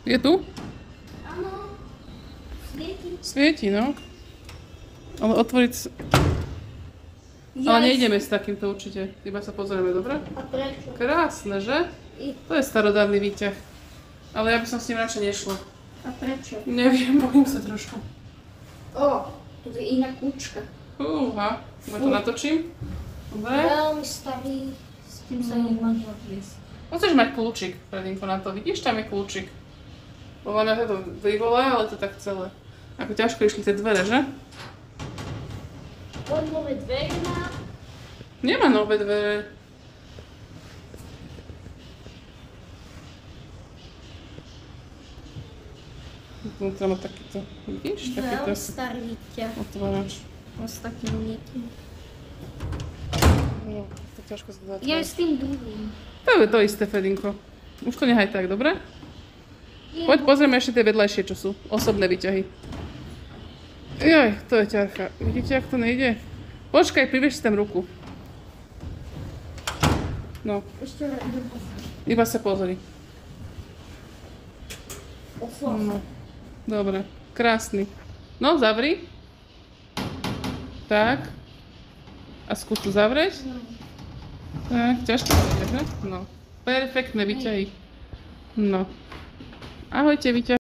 Je tu? Áno. Svieti. Svieti, no. Ale otvoriť... Ale nejdeme s takýmto určite. Iba sa pozrieme, dobre? A prečo? Krásne, že? To je starodávny výťah. Ale ja by som s ním radšej nešla. A prečo? Neviem, bojím sa trošku. Ó, tu je iná kľúčka. Fúha. Ja to natočím? Dobre. Veľmi starý. S tým sa nemôžem odviesť. Musíš mať kľúčik, Fredinko, na to. Vidíš, tam je kľúčik. Podľa mňa to vyvolá, ale to tak celé. Ako ťažko išli tie dvere, že? On nové dvere má. Nemá nové dvere. Vnútra má takýto, vidíš? Takýto Veľmi starý výťah. otvárač. S takým niekým. No, to ťažko sa dá Ja otvárať. s tým druhým. To je to isté, Fredinko. Už to nehaj tak, dobre? Poď pozrieme ešte tie vedľajšie, čo sú. Osobné výťahy. Jaj, to je ťarcha. Vidíte, jak to nejde? Počkaj, pribež si tam ruku. No, Ešte raz idem pozrieť. iba sa pozri. Oslav. No, dobre, krásny. No, zavri. Tak. A skús tu zavrieť. Tak, ťažko to je, že? No. Perfektné výťahy. No. Ahojte, výťahy.